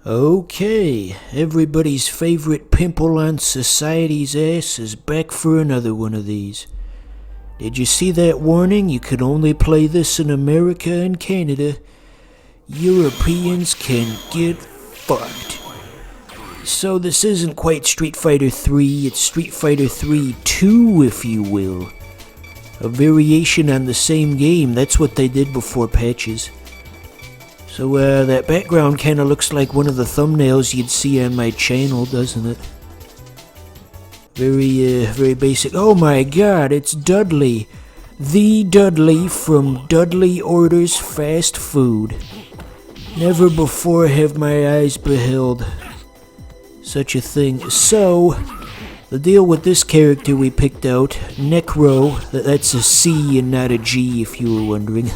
Okay, everybody's favorite pimple on society's ass is back for another one of these. Did you see that warning? You can only play this in America and Canada. Europeans can get fucked. So this isn't quite Street Fighter 3, it's Street Fighter 3 2, if you will. A variation on the same game, that's what they did before patches. So that background kinda looks like one of the thumbnails you'd see on my channel, doesn't it? Very basic. Oh my god, it's Dudley. The Dudley from Dudley Orders Fast Food. Never before have my eyes beheld such a thing. So, the deal with this character we picked out, Necro, that's a C and not a G if you were wondering.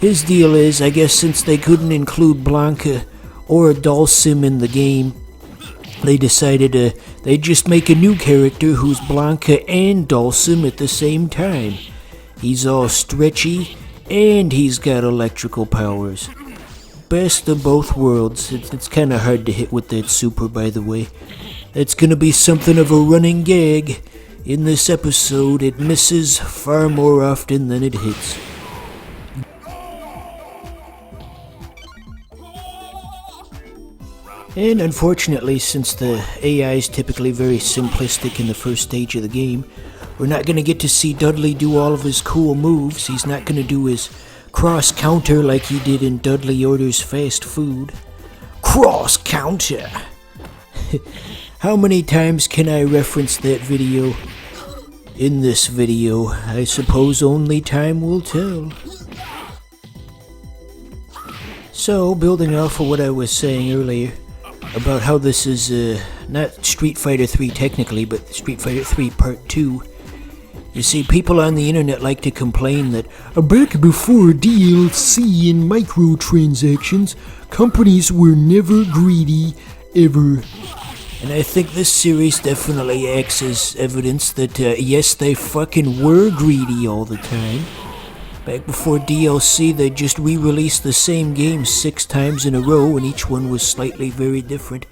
His deal is, I guess since they couldn't include Blanca or Dhalsim in the game, they decided they'd just make a new character who's Blanca and Dhalsim at the same time. He's all stretchy, and he's got electrical powers. Best of both worlds. It's kind of hard to hit with that super, by the way. It's gonna be something of a running gag. In this episode, it misses far more often than it hits. And unfortunately, since the AI is typically very simplistic in the first stage of the game, we're not going to get to see Dudley do all of his cool moves. He's not going to do his cross counter like he did in Dudley Orders Fast Food. Cross counter! How many times can I reference that video in this video? I suppose only time will tell. So, building off of what I was saying earlier, about how this is not Street Fighter 3 technically, but Street Fighter 3 Part 2. You see, people on the internet like to complain that back before DLC and microtransactions, companies were never greedy, ever. And I think this series definitely acts as evidence that, yes, they fucking were greedy all the time. Back before DLC, they just re-released the same game 6 times in a row, and each one was slightly very different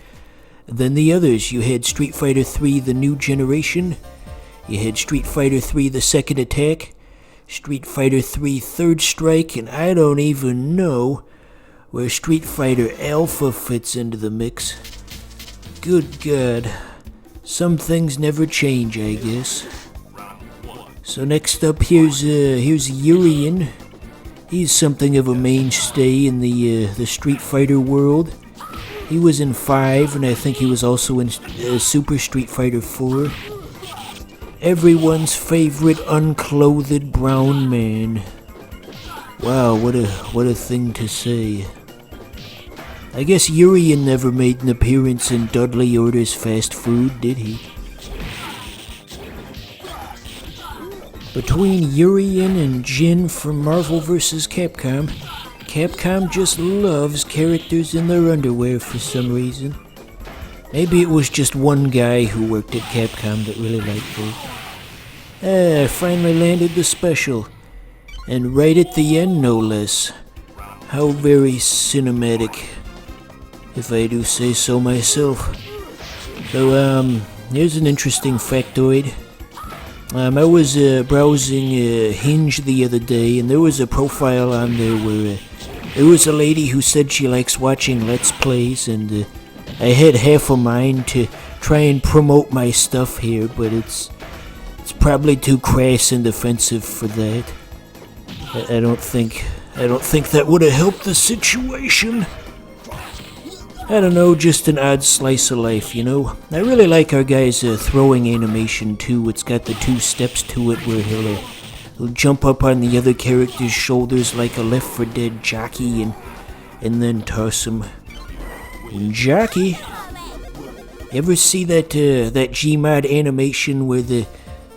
than the others. You had Street Fighter 3 The New Generation, you had Street Fighter 3 The Second Attack, Street Fighter 3 Third Strike, and I don't even know where Street Fighter Alpha fits into the mix. Good God. Some things never change, I guess. So next up, here's Urian. He's something of a mainstay in the Street Fighter world. He was in 5, and I think he was also in Super Street Fighter 4. Everyone's favorite unclothed brown man. Wow, what a thing to say. I guess Urian never made an appearance in Dudley Orders Fast Food, did he? Between Urian and Jin from Marvel vs. Capcom, Capcom just loves characters in their underwear for some reason. Maybe it was just one guy who worked at Capcom that really liked it. I finally landed the special. And right at the end, no less. How very cinematic, if I do say so myself. So, here's an interesting factoid. I was browsing Hinge the other day, and there was a profile on there where there was a lady who said she likes watching Let's Plays, and I had half a mind to try and promote my stuff here, but it's probably too crass and offensive for that. I don't think that would have helped the situation. I don't know, just an odd slice of life, you know? I really like our guy's throwing animation, too. It's got the 2 steps to it where he'll jump up on the other character's shoulders like a Left 4 Dead jockey and then toss him. And jockey? You ever see that Gmod animation where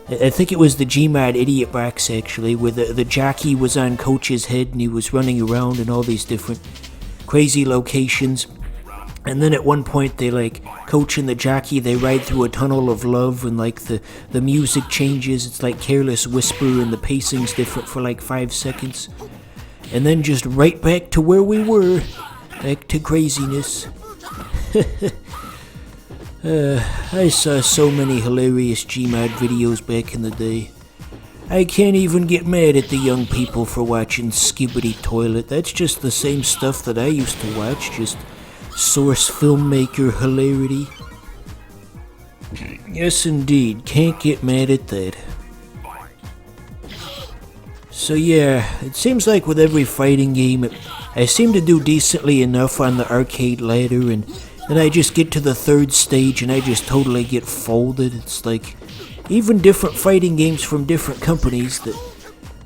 I think it was the Gmod Idiot Box, actually, where the jockey was on Coach's head and he was running around in all these different crazy locations. And then at one point they Coach and the jockey, they ride through a tunnel of love, and the music changes. It's like Careless Whisper, and the pacing's different for 5 seconds. And then just right back to where we were. back to craziness. I saw so many hilarious Gmod videos back in the day. I can't even get mad at the young people for watching Skibbity Toilet. That's just the same stuff that I used to watch, just source filmmaker hilarity. Yes, indeed. Can't get mad at that. So yeah, it seems like with every fighting game, I seem to do decently enough on the arcade ladder, and then I just get to the third stage and I just totally get folded. It's like, even different fighting games from different companies, that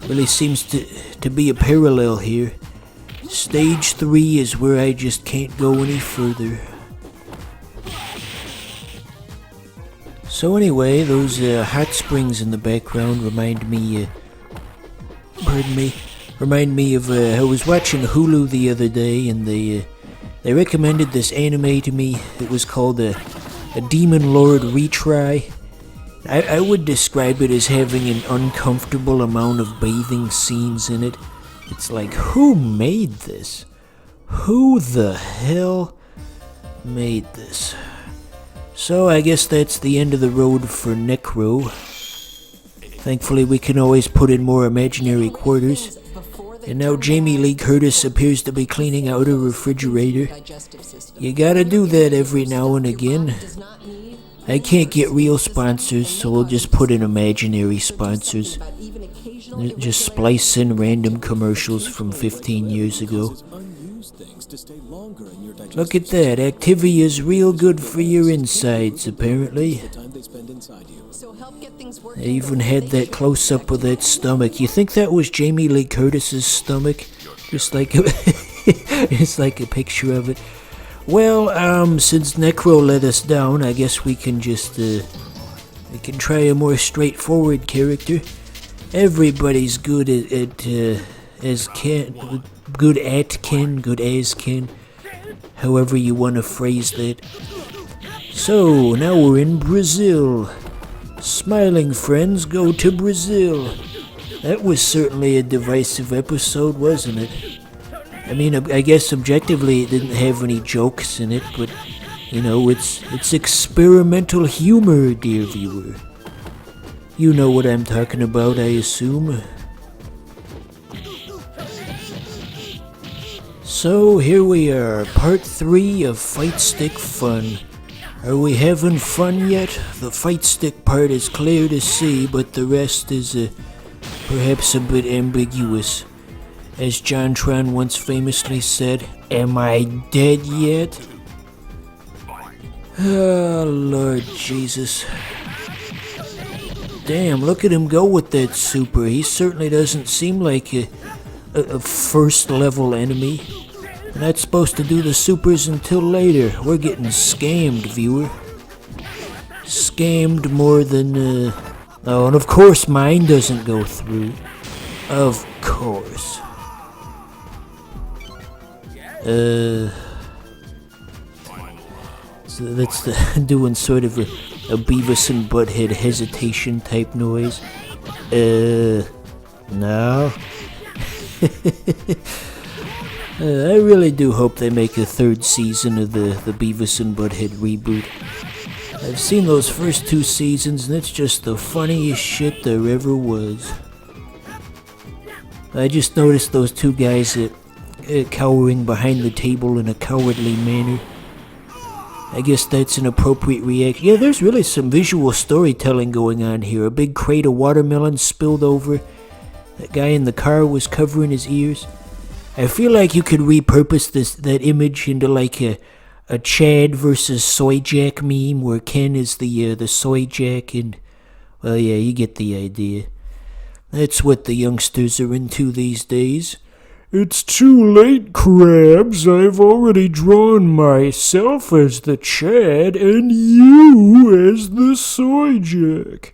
really seems to be a parallel here. Stage 3 is where I just can't go any further. So anyway, those hot springs in the background remind me of, I was watching Hulu the other day, and they recommended this anime to me. It was called a Demon Lord Retry. I would describe it as having an uncomfortable amount of bathing scenes in it. It's like, who made this? Who the hell made this? So I guess that's the end of the road for Necro. Thankfully we can always put in more imaginary quarters. And now Jamie Lee Curtis appears to be cleaning out a refrigerator. You gotta do that every now and again. I can't get real sponsors, so we'll just put in imaginary sponsors. Just splice in random commercials from 15 years ago. Look at that, Activia's real good for your insides, apparently. They even had that close-up of that stomach. You think that was Jamie Lee Curtis's stomach? Just like it's like a picture of it. Well, since Necro let us down, I guess we can just, we can try a more straightforward character. Everybody's good as Ken, good as Ken, however you want to phrase that. So, now we're in Brazil. Smiling friends go to Brazil. That was certainly a divisive episode, wasn't it? I mean, I guess objectively it didn't have any jokes in it, but, you know, it's experimental humor, dear viewer. You know what I'm talking about, I assume. So, here we are, part 3 of Fightstick Fun. Are we having fun yet? The Fightstick part is clear to see, but the rest is, perhaps a bit ambiguous. As JonTron once famously said, "Am I dead yet?" Oh, Lord Jesus. Damn, look at him go with that super. He certainly doesn't seem like a first-level enemy. We're not supposed to do the supers until later. We're getting scammed, viewer. Scammed more than, Oh, and of course mine doesn't go through. Of course. So that's doing sort of a Beavis and Butthead hesitation type noise. No. I really do hope they make a third season of the Beavis and Butthead reboot. I've seen those first 2 seasons, and it's just the funniest shit there ever was. I just noticed those 2 guys cowering behind the table in a cowardly manner. I guess that's an appropriate reaction. Yeah, there's really some visual storytelling going on here. A big crate of watermelon spilled over. That guy in the car was covering his ears. I feel like you could repurpose that image into like a Chad versus Soy Jack meme, where Ken is the Soy Jack, and, well, yeah, you get the idea. That's what the youngsters are into these days. It's too late, Krabs. I've already drawn myself as the Chad and you as the Soy Jack.